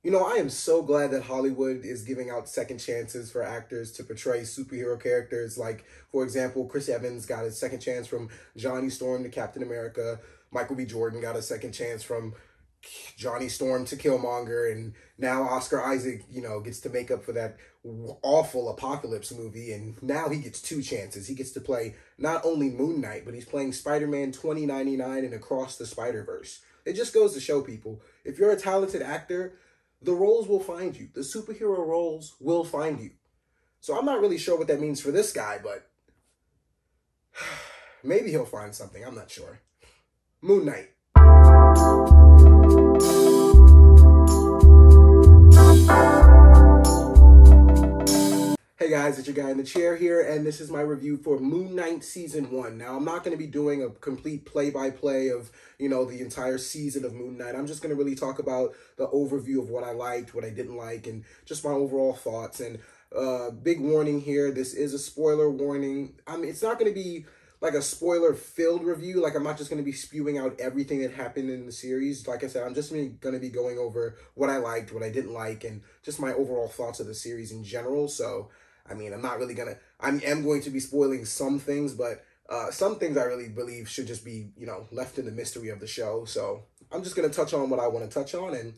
You know, I am so glad that Hollywood is giving out second chances for actors to portray superhero characters. Like, for example, Chris Evans got a second chance from Johnny Storm to Captain America. Michael B. Jordan got a second chance from Johnny Storm to Killmonger. And now Oscar Isaac, you know, gets to make up for that awful Apocalypse movie. And now he gets two chances. He gets to play not only Moon Knight, but he's playing Spider-Man 2099 and Across the Spider-Verse. It just goes to show people, if you're a talented actor, the roles will find you. The superhero roles will find you. So I'm not really sure what that means for this guy, but maybe he'll find something. I'm not sure. Moon Knight. Hey guys, it's your guy in the chair here, and this is my review for Moon Knight Season 1. Now, I'm not going to be doing a complete play-by-play of, you know, the entire season of Moon Knight. I'm just going to really talk about the overview of what I liked, what I didn't like, and just my overall thoughts. And big warning here, this is a spoiler warning. I mean, it's not going to be like a spoiler-filled review. Like, I'm not just going to be spewing out everything that happened in the series. Like I said, I'm just going to be going over what I liked, what I didn't like, and just my overall thoughts of the series in general. So, I mean, I'm not really going to, I am going to be spoiling some things, but some things I really believe should just be, you know, left in the mystery of the show. So I'm just going to touch on what I want to touch on, and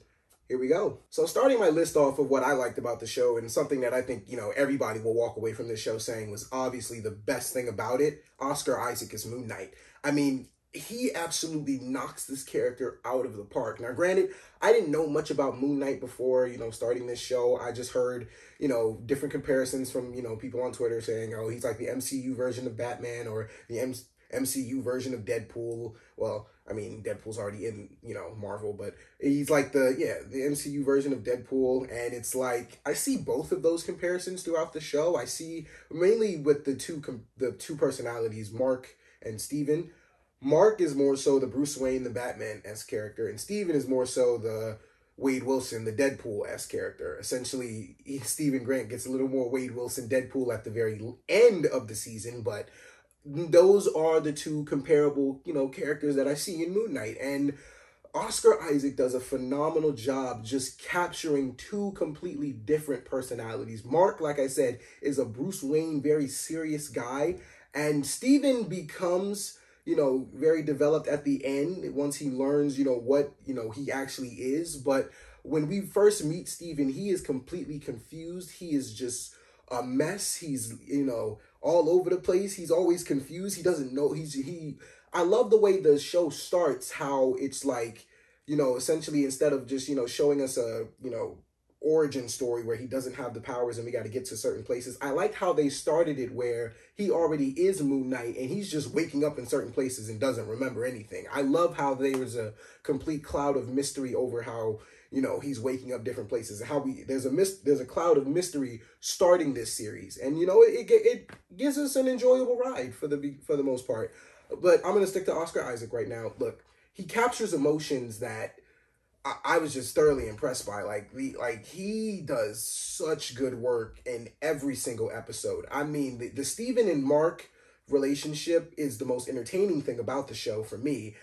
here we go. So starting my list off of what I liked about the show, and something that I think, you know, everybody will walk away from this show saying was obviously the best thing about it, Oscar Isaac as Moon Knight. I mean, he absolutely knocks this character out of the park. Now, granted, I didn't know much about Moon Knight before, you know, starting this show. I just heard, you know, different comparisons from, you know, people on Twitter saying, oh, he's like the MCU version of Batman or the MCU version of Deadpool. Well, I mean, Deadpool's already in, you know, Marvel, but he's like the MCU version of Deadpool. And it's like, I see both of those comparisons throughout the show. I see mainly with the two personalities, Mark and Steven. Mark is more so the Bruce Wayne, the Batman-esque character, and Steven is more so the Wade Wilson, the Deadpool-esque character. Essentially, Steven Grant gets a little more Wade Wilson Deadpool at the very end of the season, but those are the two comparable, you know, characters that I see in Moon Knight. And Oscar Isaac does a phenomenal job just capturing two completely different personalities. Mark, like I said, is a Bruce Wayne, very serious guy, and Steven becomes, you know, very developed at the end once he learns, you know, what, you know, he actually is. But when we first meet Steven, he is completely confused. He is just a mess. He's, you know, all over the place. He's always confused. He doesn't know. I love the way the show starts, how it's like, you know, essentially instead of just, you know, showing us a, you know, origin story where he doesn't have the powers and we got to get to certain places. I liked how they started it where he already is Moon Knight and he's just waking up in certain places and doesn't remember anything. I love how there was a complete cloud of mystery over how, you know, he's waking up different places, and how there's a cloud of mystery starting this series. And, you know, it gives us an enjoyable ride for the most part. But I'm going to stick to Oscar Isaac right now. Look, he captures emotions that I was just thoroughly impressed by. Like he does such good work in every single episode. I mean, the Steven and Mark relationship is the most entertaining thing about the show for me.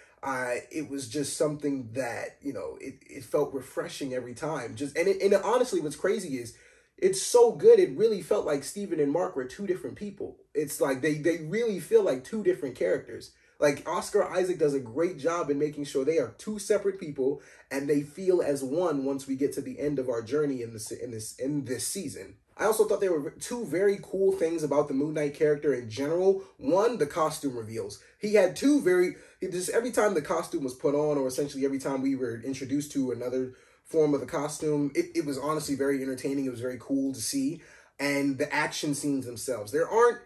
It was just something that, you know, it felt refreshing every time. And honestly, what's crazy is it's so good. It really felt like Steven and Mark were two different people. It's like they really feel like two different characters. Like, Oscar Isaac does a great job in making sure they are two separate people and they feel as one once we get to the end of our journey in this season. I also thought there were two very cool things about the Moon Knight character in general. One, the costume reveals. He had every time the costume was put on, or essentially every time we were introduced to another form of the costume, it was honestly very entertaining. It was very cool to see. And the action scenes themselves. There aren't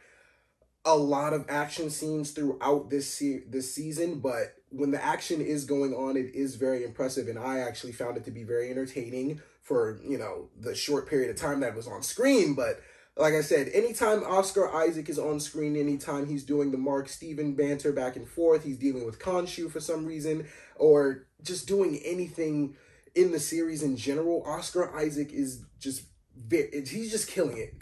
a lot of action scenes throughout this season, but when the action is going on, it is very impressive, and I actually found it to be very entertaining for, you know, the short period of time that was on screen. But like I said, anytime Oscar Isaac is on screen, anytime he's doing the Mark Steven banter back and forth, he's dealing with Khonshu for some reason, or just doing anything in the series in general, Oscar Isaac is just he's just killing it.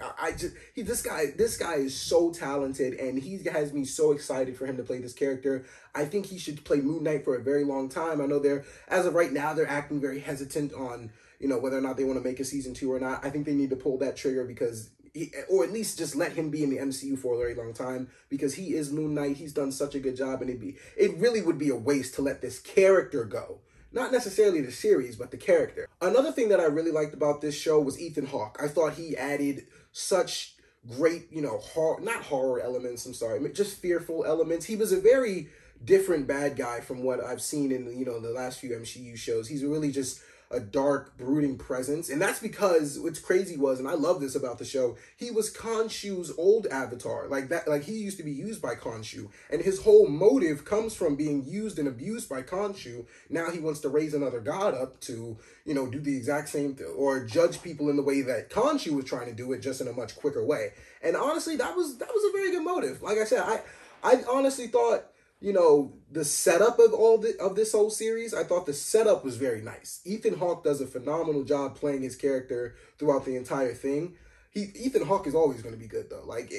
This guy is so talented, and he has me so excited for him to play this character. I think he should play Moon Knight for a very long time. I know as of right now, they're acting very hesitant on, you know, whether or not they want to make a season 2 or not. I think they need to pull that trigger because or at least just let him be in the MCU for a very long time, because he is Moon Knight. He's done such a good job, and it really would be a waste to let this character go. Not necessarily the series, but the character. Another thing that I really liked about this show was Ethan Hawke. I thought he added such great, you know, not horror elements, I'm sorry, just fearful elements. He was a very different bad guy from what I've seen in, you know, the last few MCU shows. He's really just a dark, brooding presence. And that's because what's crazy was, and I love this about the show, he was Khonshu's old avatar. Like he used to be used by Khonshu. And his whole motive comes from being used and abused by Khonshu. Now he wants to raise another god up to, you know, do the exact same thing, or judge people in the way that Khonshu was trying to do it, just in a much quicker way. And honestly, that was a very good motive. Like I said, I honestly thought, you know, the setup of this whole series, I thought the setup was very nice. Ethan Hawke does a phenomenal job playing his character throughout the entire thing. Ethan Hawke is always going to be good, though. Like,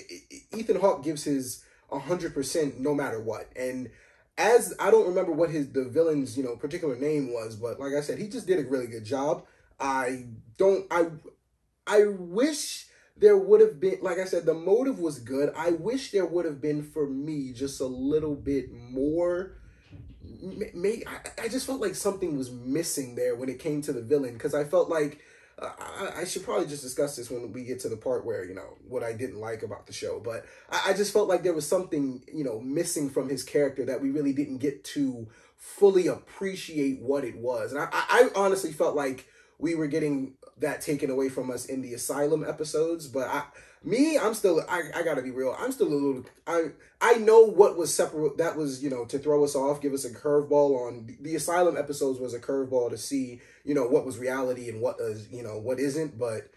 Ethan Hawke gives his 100% no matter what. And as I don't remember what the villain's, you know, particular name was, but like I said, he just did a really good job. I wish there would have been, like I said, the motive was good. I wish there would have been, for me, just a little bit more. I just felt like something was missing there when it came to the villain, because I felt like, I should probably just discuss this when we get to the part where, you know, what I didn't like about the show. But I just felt like there was something, you know, missing from his character that we really didn't get to fully appreciate what it was. And I honestly felt like we were getting that taken away from us in the Asylum episodes, but I'm still, I gotta be real, I'm still a little, I know what was separate, that was, you know, to throw us off, give us a curveball on, the Asylum episodes was a curveball to see, you know, what was reality and what is, you know, what isn't, but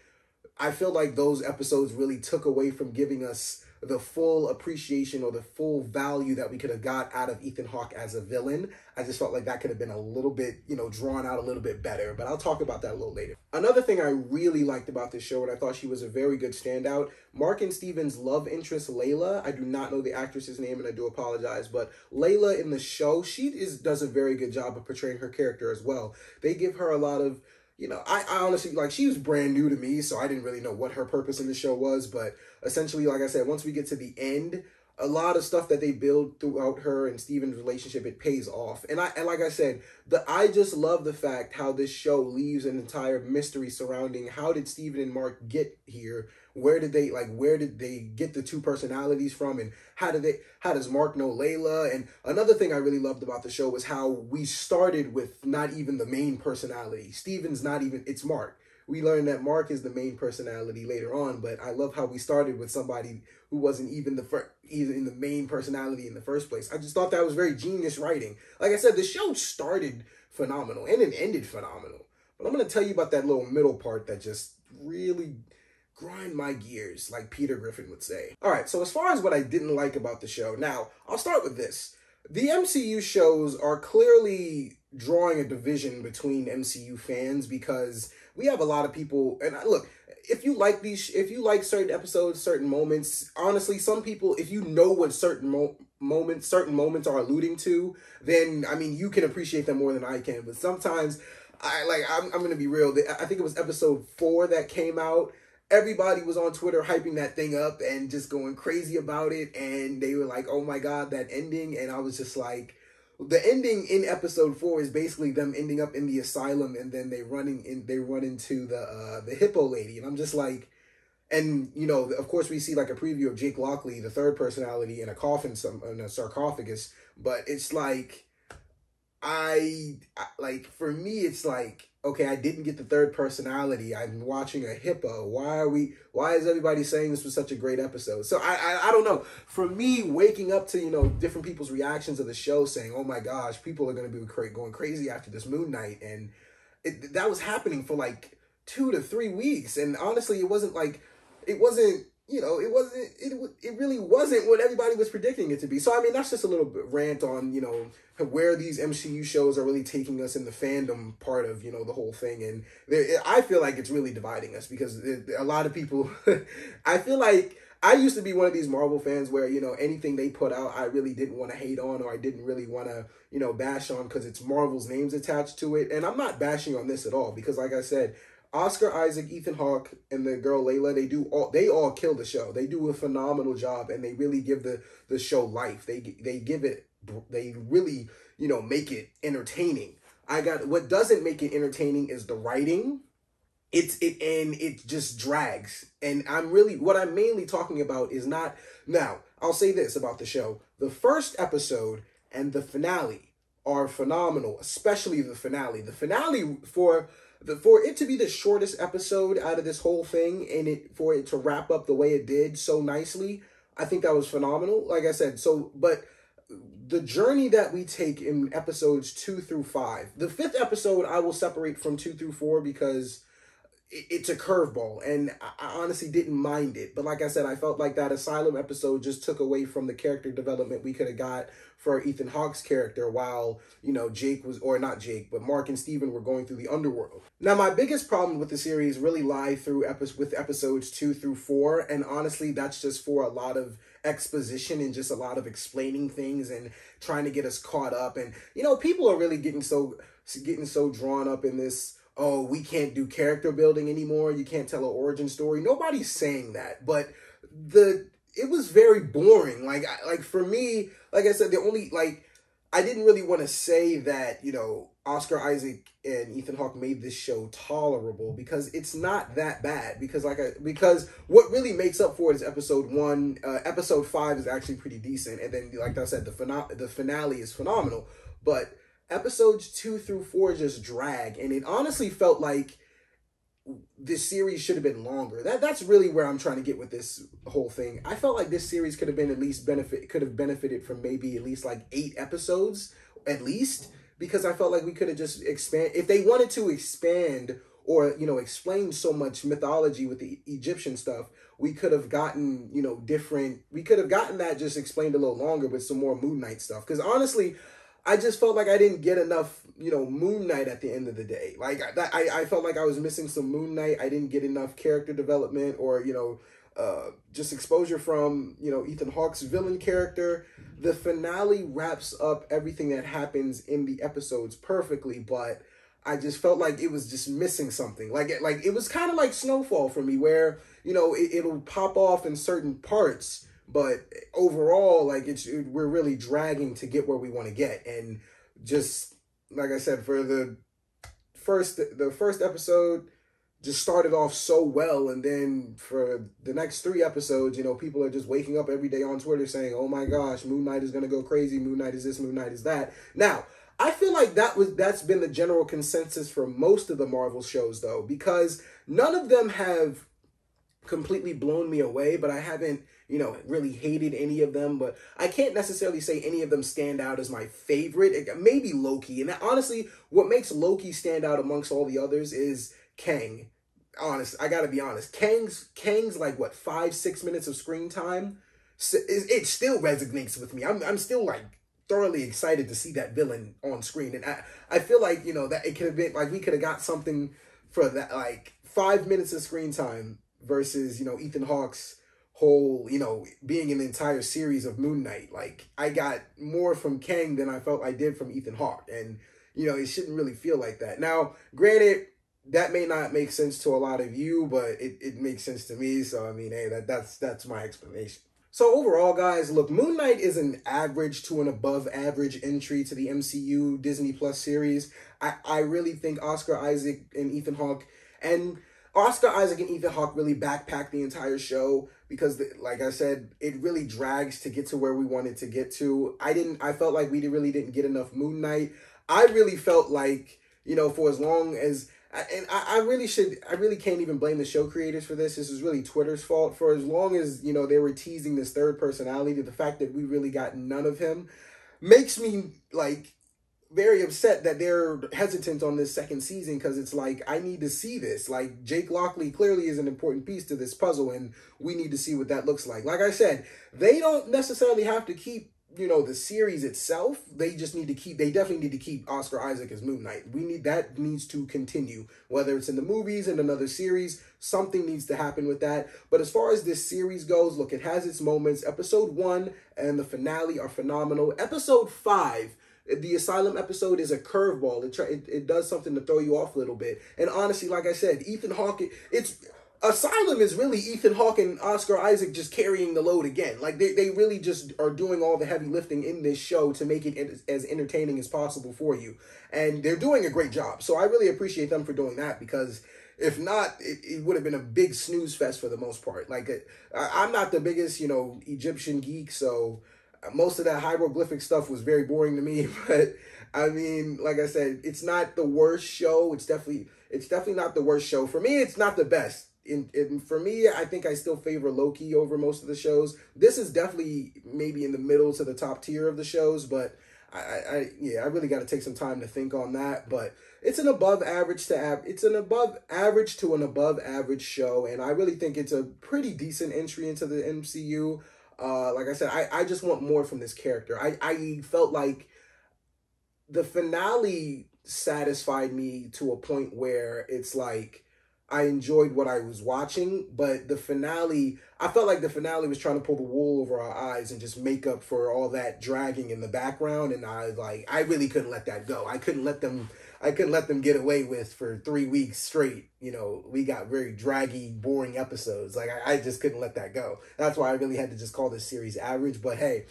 I feel like those episodes really took away from giving us the full appreciation or the full value that we could have got out of Ethan Hawke as a villain. I just felt like that could have been a little bit, you know, drawn out a little bit better, but I'll talk about that a little later. Another thing I really liked about this show, and I thought she was a very good standout, Mark and Steven's love interest, Layla. I do not know the actress's name, and I do apologize, but Layla in the show, she does a very good job of portraying her character as well. They give her a lot of, you know, I honestly, like, she was brand new to me, so I didn't really know what her purpose in the show was, but essentially, like I said, once we get to the end, a lot of stuff that they build throughout her and Steven's relationship, it pays off. And like I said, I just love the fact how this show leaves an entire mystery surrounding how did Steven and Mark get here? Where did they get the two personalities from? And how does Mark know Layla? And another thing I really loved about the show was how we started with not even the main personality. Steven's not even, it's Mark. We learned that Mark is the main personality later on, but I love how we started with somebody who wasn't even in the main personality in the first place. I just thought that was very genius writing. Like I said, the show started phenomenal and it ended phenomenal. But I'm going to tell you about that little middle part that just really grind my gears, like Peter Griffin would say. All right, so as far as what I didn't like about the show, now, I'll start with this. The MCU shows are clearly drawing a division between MCU fans because we have a lot of people, and look, if you like certain episodes, certain moments, honestly, some people, if you know what certain moments are alluding to, then, I mean, you can appreciate them more than I can. But sometimes, I'm going to be real. I think it was episode 4 that came out. Everybody was on Twitter hyping that thing up and just going crazy about it. And they were like, oh my God, that ending. And I was just like, the ending in episode 4 is basically them ending up in the asylum, and then they run into the hippo lady, and I'm just like, and you know, of course we see like a preview of Jake Lockley, the third personality, in a coffin, in a sarcophagus, but it's like, for me, it's like, okay, I didn't get the third personality. I'm watching a hippo. Why is everybody saying this was such a great episode? So I don't know. For me, waking up to, you know, different people's reactions of the show saying, oh my gosh, people are going to be going crazy after this Moon Knight. And that was happening for like 2 to 3 weeks. And honestly, it really wasn't what everybody was predicting it to be. So, I mean, that's just a little bit rant on, you know, where these MCU shows are really taking us in the fandom part of, you know, the whole thing. And I feel like it's really dividing us because a lot of people, I feel like I used to be one of these Marvel fans where, anything they put out, I really didn't want to hate on, or I didn't really want to, bash on because it's Marvel's names attached to it. And I'm not bashing on this at all because, like I said, Oscar Isaac, Ethan Hawke, and the girl Layla, they all kill the show. They do a phenomenal job, and they really give the show life. They really, make it entertaining. What doesn't make it entertaining is the writing. It just drags. And what I'm mainly talking about is not. Now, I'll say this about the show. The first episode and the finale are phenomenal, especially the finale. The finale, for it to be the shortest episode out of this whole thing, and for it to wrap up the way it did so nicely, I think that was phenomenal. Like I said, but the journey that we take in episodes 2 through 5, the 5th episode I will separate from 2 through 4 because it's a curveball, and I honestly didn't mind it. But like I said, I felt like that Asylum episode just took away from the character development we could have got for Ethan Hawke's character while, Mark and Steven were going through the underworld. Now, my biggest problem with the series really lie with episodes 2 through 4, and honestly, that's just for a lot of exposition and just a lot of explaining things and trying to get us caught up. And, people are really getting so drawn up in this, oh, we can't do character building anymore, you can't tell an origin story. Nobody's saying that, but it was very boring. Like for me, like I said, I didn't really want to say that, Oscar Isaac and Ethan Hawke made this show tolerable, because it's not that bad. Because what really makes up for it is episode 1. Episode 5 is actually pretty decent, and then, like I said, the finale is phenomenal. But episodes 2 through 4 just drag, and it honestly felt like this series should have been longer. That's really where I'm trying to get with this whole thing. I felt like this series could have benefited from maybe at least like 8 episodes at least, because I felt like we could have just if they wanted to expand or explain so much mythology with the Egyptian stuff, we could have gotten that just explained a little longer with some more Moon Knight stuff. Because honestly, I just felt like I didn't get enough, Moon Knight at the end of the day. Like, I felt like I was missing some Moon Knight. I didn't get enough character development or, just exposure from, Ethan Hawke's villain character. The finale wraps up everything that happens in the episodes perfectly, but I just felt like it was just missing something. Like it was kind of like Snowfall for me, where, it'll pop off in certain parts, but overall, we're really dragging to get where we want to get. And just like I said, for the first episode just started off so well, and then for the next 3 episodes, people are just waking up every day on Twitter saying, "Oh my gosh, Moon Knight is gonna go crazy. Moon Knight is this. Moon Knight is that." Now, I feel like that's been the general consensus for most of the Marvel shows, though, because none of them have completely blown me away, but I haven't, really hated any of them. But I can't necessarily say any of them stand out as my favorite. Maybe Loki. And honestly, what makes Loki stand out amongst all the others is Kang. I gotta be honest. Kang's like, what, 5-6 minutes of screen time? It still resonates with me. I'm still like thoroughly excited to see that villain on screen. And I feel like, that it could have been like, we could have got something for that, like 5 minutes of screen time versus, Ethan Hawke's whole, being in the entire series of Moon Knight. Like, I got more from Kang than I felt I did from Ethan Hawke. And, it shouldn't really feel like that. Now, granted, that may not make sense to a lot of you, but it makes sense to me. So, I mean, hey, that's my explanation. So overall, guys, look, Moon Knight is an average to an above average entry to the MCU Disney Plus series. I really think Oscar Isaac and Ethan Hawke really backpacked the entire show because, like I said, it really drags to get to where we wanted to get to. I felt like we really didn't get enough Moon Knight. I really felt like, for as long as, and I really can't even blame the show creators for this. This is really Twitter's fault. For as long as, they were teasing this third personality, the fact that we really got none of him makes me, like, very upset that they're hesitant on this second season, because it's like, I need to see this. Like, Jake Lockley clearly is an important piece to this puzzle, and we need to see what that looks like. Like I said, they don't necessarily have to keep you know, the series itself, they definitely need to keep Oscar Isaac as Moon Knight. That needs to continue, whether it's in the movies, in another series, something needs to happen with that. But as far as this series goes, look, it has its moments. Episode 1 and the finale are phenomenal. Episode 5, the Asylum episode, is a curveball. It does something to throw you off a little bit. And honestly, like I said, Ethan Hawke, Asylum is really Ethan Hawke and Oscar Isaac just carrying the load again. Like, they really just are doing all the heavy lifting in this show to make it as entertaining as possible for you. And they're doing a great job. So I really appreciate them for doing that, because if not, it would have been a big snooze fest for the most part. Like, I'm not the biggest, you know, Egyptian geek, so most of that hieroglyphic stuff was very boring to me. But I mean, like I said, it's not the worst show. It's definitely not the worst show. For me, it's not the best. For me, I think I still favor Loki over most of the shows. This is definitely maybe in the middle to the top tier of the shows, but I really got to take some time to think on that. But it's an above average to an above average show, and I really think it's a pretty decent entry into the MCU. Like I said, I just want more from this character. I felt like the finale satisfied me to a point where it's like, I enjoyed what I was watching, but the finale, I felt like the finale was trying to pull the wool over our eyes and just make up for all that dragging in the background. And I really couldn't let that go. I couldn't let them get away with for 3 weeks straight. You know, we got very draggy, boring episodes. Like, I just couldn't let that go. That's why I really had to just call this series average. But hey,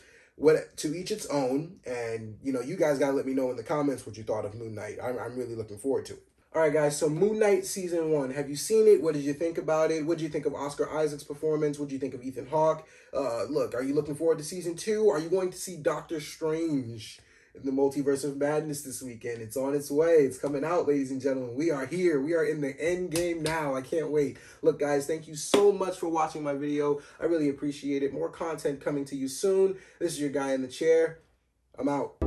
to each its own. And, you know, you guys got to let me know in the comments what you thought of Moon Knight. I'm really looking forward to it. All right, guys, so Moon Knight Season 1. Have you seen it? What did you think about it? What did you think of Oscar Isaac's performance? What did you think of Ethan Hawke? Look, are you looking forward to Season 2? Are you going to see Doctor Strange in the Multiverse of Madness this weekend? It's on its way. It's coming out, ladies and gentlemen. We are here. We are in the end game now. I can't wait. Look, guys, thank you so much for watching my video. I really appreciate it. More content coming to you soon. This is your guy in the chair. I'm out.